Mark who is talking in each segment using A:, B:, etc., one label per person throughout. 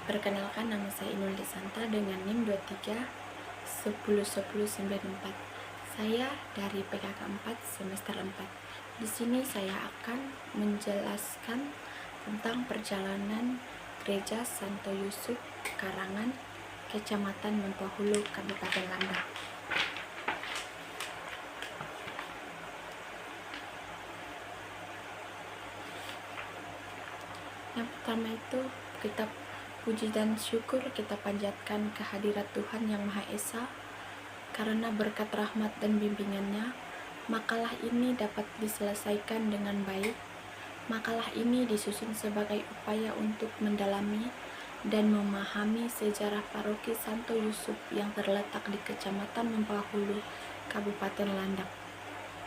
A: Perkenalkan, nama saya Inul Desanta dengan NIM 23 10 10 94. Saya dari PKK 4 semester 4. Di sini saya akan menjelaskan tentang perjalanan Gereja Santo Yusuf Karangan, Kecamatan Mempawahulu, Kabupaten Landak. Yang pertama itu kita puji dan syukur kita panjatkan kehadirat Tuhan Yang Maha Esa, karena berkat rahmat dan bimbingannya, makalah ini dapat diselesaikan dengan baik. Makalah ini disusun sebagai upaya untuk mendalami dan memahami sejarah paroki Santo Yusuf yang terletak di Kecamatan Mempawahulu, Kabupaten Landak.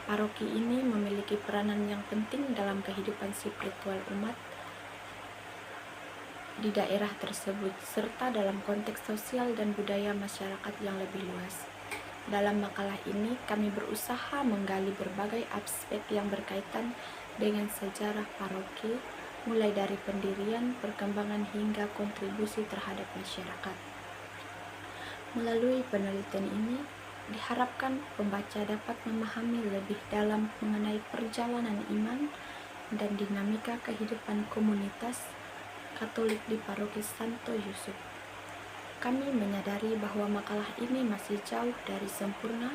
A: Paroki ini memiliki peranan yang penting dalam kehidupan spiritual umat di daerah tersebut, serta dalam konteks sosial dan budaya masyarakat yang lebih luas. Dalam makalah ini, kami berusaha menggali berbagai aspek yang berkaitan dengan sejarah paroki, mulai dari pendirian, perkembangan, hingga kontribusi terhadap masyarakat. Melalui penelitian ini, diharapkan pembaca dapat memahami lebih dalam mengenai perjalanan iman dan dinamika kehidupan komunitas Katolik di Paroki Santo Yusuf. Kami menyadari bahwa makalah ini masih jauh dari sempurna.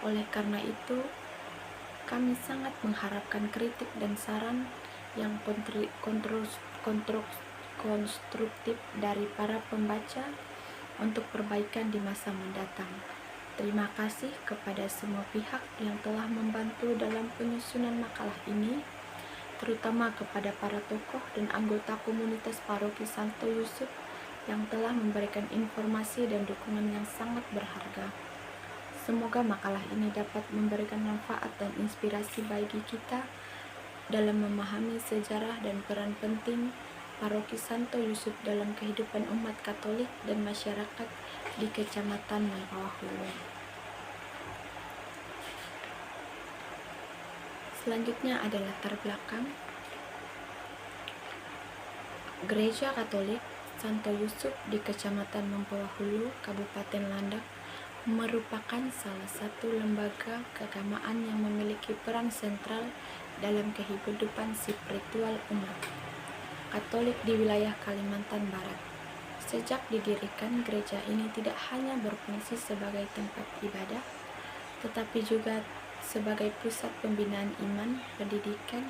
A: Oleh karena itu, kami sangat mengharapkan kritik dan saran yang konstruktif dari para pembaca untuk perbaikan di masa mendatang. Terima kasih kepada semua pihak yang telah membantu dalam penyusunan makalah ini, terutama kepada para tokoh dan anggota komunitas Paroki Santo Yusuf yang telah memberikan informasi dan dukungan yang sangat berharga. Semoga makalah ini dapat memberikan manfaat dan inspirasi bagi kita dalam memahami sejarah dan peran penting Paroki Santo Yusuf dalam kehidupan umat Katolik dan masyarakat di Kecamatan Mempawahulu. Selanjutnya adalah latar belakang. Gereja Katolik Santo Yusuf di Kecamatan Mempawahulu, Kabupaten Landak merupakan salah satu lembaga keagamaan yang memiliki peran sentral dalam kehidupan spiritual umat Katolik di wilayah Kalimantan Barat. Sejak didirikan, gereja ini tidak hanya berfungsi sebagai tempat ibadah, tetapi juga sebagai pusat pembinaan iman, pendidikan,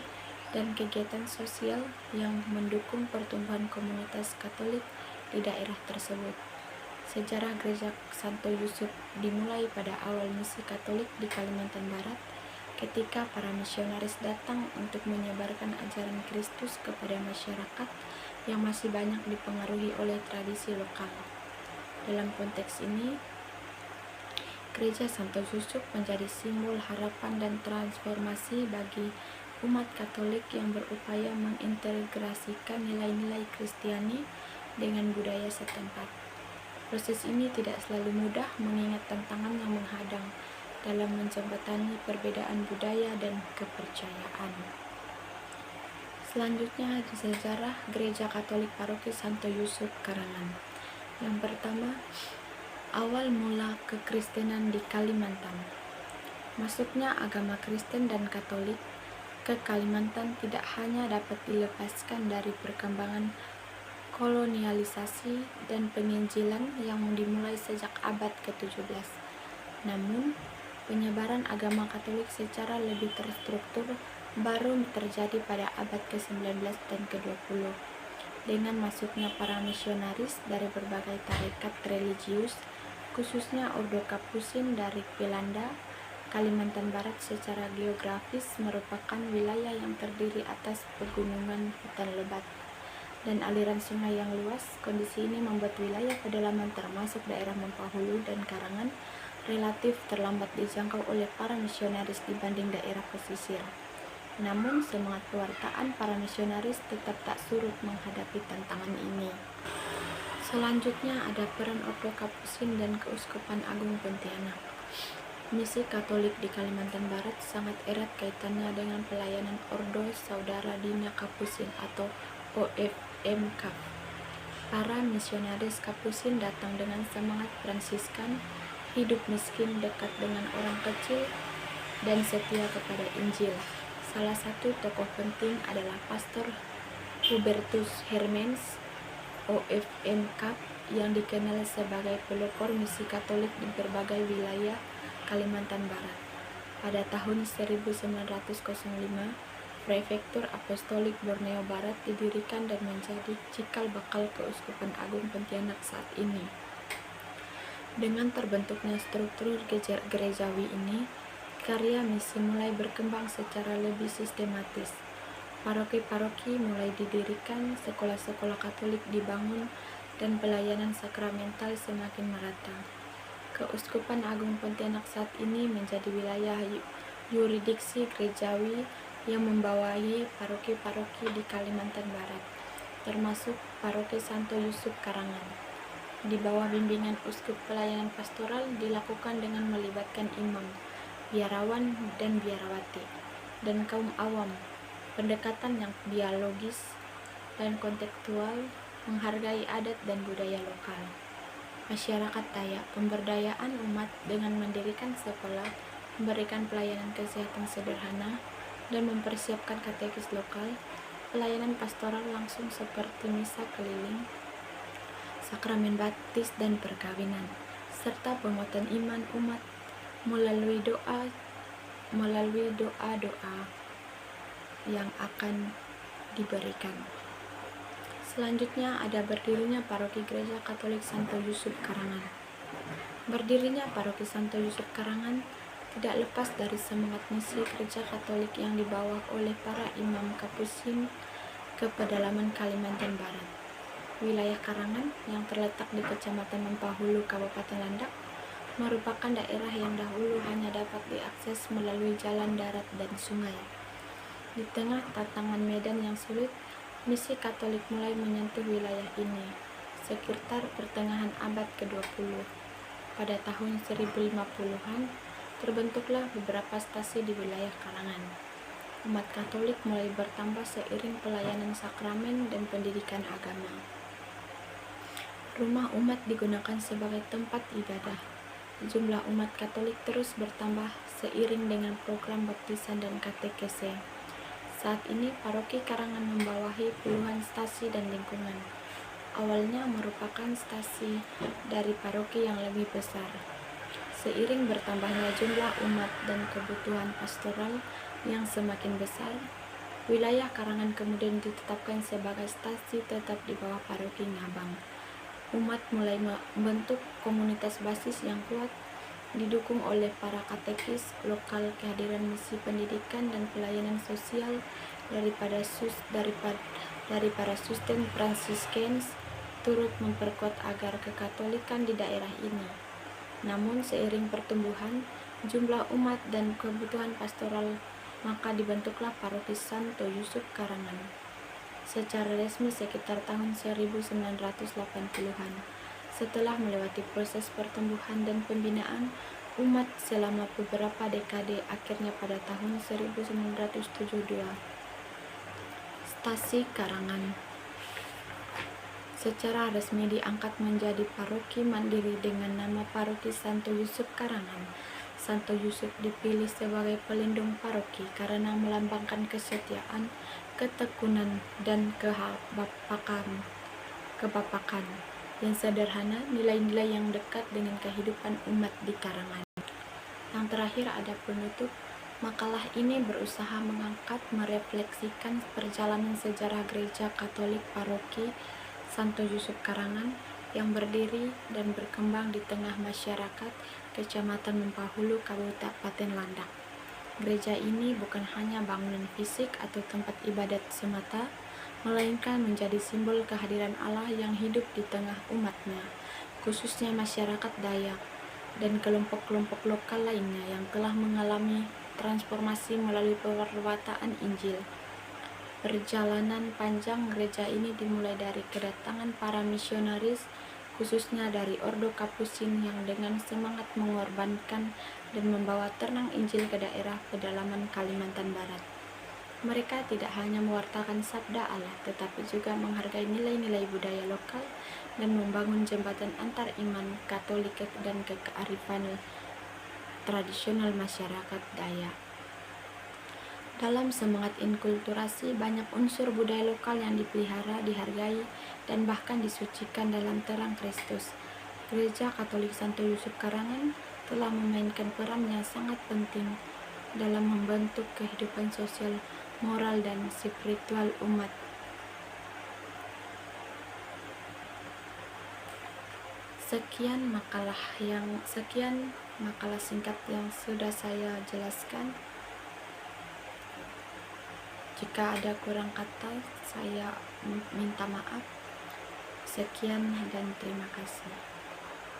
A: dan kegiatan sosial yang mendukung pertumbuhan komunitas Katolik di daerah tersebut. Sejarah Gereja Santo Yusuf dimulai pada awal misi Katolik di Kalimantan Barat, ketika para misionaris datang untuk menyebarkan ajaran Kristus kepada masyarakat yang masih banyak dipengaruhi oleh tradisi lokal. Dalam konteks ini, Gereja Santo Yusuf menjadi simbol harapan dan transformasi bagi umat Katolik yang berupaya mengintegrasikan nilai-nilai Kristiani dengan budaya setempat. Proses ini tidak selalu mudah, mengingat tantangan yang menghadang dalam menjembatani perbedaan budaya dan kepercayaan. Selanjutnya, di sejarah Gereja Katolik Paroki Santo Yusuf Karangan. Yang pertama, awal mula kekristenan di Kalimantan. Masuknya agama Kristen dan Katolik ke Kalimantan tidak hanya dapat dilepaskan dari perkembangan kolonialisasi dan penginjilan yang dimulai sejak abad ke-17. Namun, penyebaran agama Katolik secara lebih terstruktur baru terjadi pada abad ke-19 dan ke-20. Dengan masuknya para misionaris dari berbagai tarekat religius, khususnya Ordo Kapusin dari Belanda, Kalimantan Barat secara geografis merupakan wilayah yang terdiri atas pegunungan, hutan lebat, dan aliran sungai yang luas. Kondisi ini membuat wilayah pedalaman termasuk daerah Mempawahulu dan Karangan relatif terlambat dijangkau oleh para misionaris dibanding daerah pesisir. Namun, semangat pewartaan para misionaris tetap tak surut menghadapi tantangan ini. Selanjutnya ada peran Ordo Kapusin dan Keuskupan Agung Pontianak. Misi Katolik di Kalimantan Barat sangat erat kaitannya dengan pelayanan Ordo Saudara Dina Kapusin atau OFMK Para misionaris Kapusin datang dengan semangat Fransiskan, hidup miskin, dekat dengan orang kecil, dan setia kepada Injil. Salah satu tokoh penting adalah Pastor Hubertus Hermens, OFM Cap, yang dikenal sebagai pelopor misi Katolik di berbagai wilayah Kalimantan Barat. Pada tahun 1905, Prefektur Apostolik Borneo Barat didirikan dan menjadi cikal bakal Keuskupan Agung Pontianak saat ini. Dengan terbentuknya struktur gerejawi ini, karya misi mulai berkembang secara lebih sistematis. Paroki-paroki mulai didirikan, sekolah-sekolah Katolik dibangun, dan pelayanan sakramental semakin merata. Keuskupan Agung Pontianak saat ini menjadi wilayah yurisdiksi gerejawi yang membawahi paroki-paroki di Kalimantan Barat, termasuk Paroki Santo Yusuf Karangan. Di bawah bimbingan uskup, pelayanan pastoral dilakukan dengan melibatkan imam, biarawan dan biarawati, dan kaum awam. Pendekatan yang dialogis dan kontekstual, menghargai adat dan budaya lokal. Masyarakat Dayak, pemberdayaan umat dengan mendirikan sekolah, memberikan pelayanan kesehatan sederhana, dan mempersiapkan katekis lokal. Pelayanan pastoral langsung seperti misa keliling, sakramen baptis dan perkawinan, serta penguatan iman umat melalui doa-doa yang akan diberikan. Selanjutnya ada berdirinya Paroki Gereja Katolik Santo Yusuf Karangan. Berdirinya Paroki Santo Yusuf Karangan tidak lepas dari semangat misi gereja Katolik yang dibawa oleh para imam Kapusin ke pedalaman Kalimantan Barat. Wilayah Karangan yang terletak di Kecamatan Mempahulu, Kabupaten Landak, merupakan daerah yang dahulu hanya dapat diakses melalui jalan darat dan sungai. Di tengah tantangan medan yang sulit, misi Katolik mulai menyentuh wilayah ini sekitar pertengahan abad ke-20. Pada tahun 1050-an, terbentuklah beberapa stasi di wilayah Karangan. Umat Katolik mulai bertambah seiring pelayanan sakramen dan pendidikan agama. Rumah umat digunakan sebagai tempat ibadah. Jumlah umat Katolik terus bertambah seiring dengan program baptisan dan katekese. Saat ini paroki Karangan membawahi puluhan stasi dan lingkungan. Awalnya merupakan stasi dari paroki yang lebih besar. Seiring bertambahnya jumlah umat dan kebutuhan pastoral yang semakin besar, wilayah Karangan kemudian ditetapkan sebagai stasi tetap di bawah paroki Ngabang. Umat mulai membentuk komunitas basis yang kuat, didukung oleh para katekis lokal. Kehadiran misi pendidikan dan pelayanan sosial dari para Susten Fransiskens turut memperkuat agar kekatolikan di daerah ini. Namun seiring pertumbuhan jumlah umat dan kebutuhan pastoral, maka dibentuklah Paroki Santo Yusuf Karangan secara resmi sekitar tahun 1980-an. Setelah melewati proses pertumbuhan dan pembinaan umat selama beberapa dekade, akhirnya pada tahun 1972, Stasi Karangan secara resmi diangkat menjadi paroki mandiri dengan nama Paroki Santo Yusuf Karangan. Santo Yusuf dipilih sebagai pelindung paroki karena melambangkan kesetiaan, ketekunan, dan kebapakan yang sederhana, nilai-nilai yang dekat dengan kehidupan umat di Karangan. Yang terakhir ada penutup. Makalah ini berusaha mengangkat, merefleksikan perjalanan sejarah gereja Katolik Paroki Santo Yusuf Karangan yang berdiri dan berkembang di tengah masyarakat Kecamatan Mempahulu, Kabupaten Landak. Gereja ini bukan hanya bangunan fisik atau tempat ibadat semata, melainkan menjadi simbol kehadiran Allah yang hidup di tengah umatnya, khususnya masyarakat Dayak dan kelompok-kelompok lokal lainnya yang telah mengalami transformasi melalui perwataan Injil. Perjalanan panjang gereja ini dimulai dari kedatangan para misionaris, khususnya dari Ordo Kapusin yang dengan semangat mengorbankan dan membawa terang Injil ke daerah pedalaman Kalimantan Barat. Mereka tidak hanya mewartakan sabda Allah, tetapi juga menghargai nilai-nilai budaya lokal dan membangun jembatan antar iman Katolik dan kearifan tradisional masyarakat Dayak. Dalam semangat inkulturasi, banyak unsur budaya lokal yang dipelihara, dihargai, dan bahkan disucikan dalam terang Kristus. Gereja Katolik Santo Yusuf Karangan telah memainkan peran yang sangat penting dalam membentuk kehidupan sosial, moral, dan spiritual umat. Sekian makalah singkat yang sudah saya jelaskan. Jika ada kurang kata, saya minta maaf. Sekian dan terima kasih.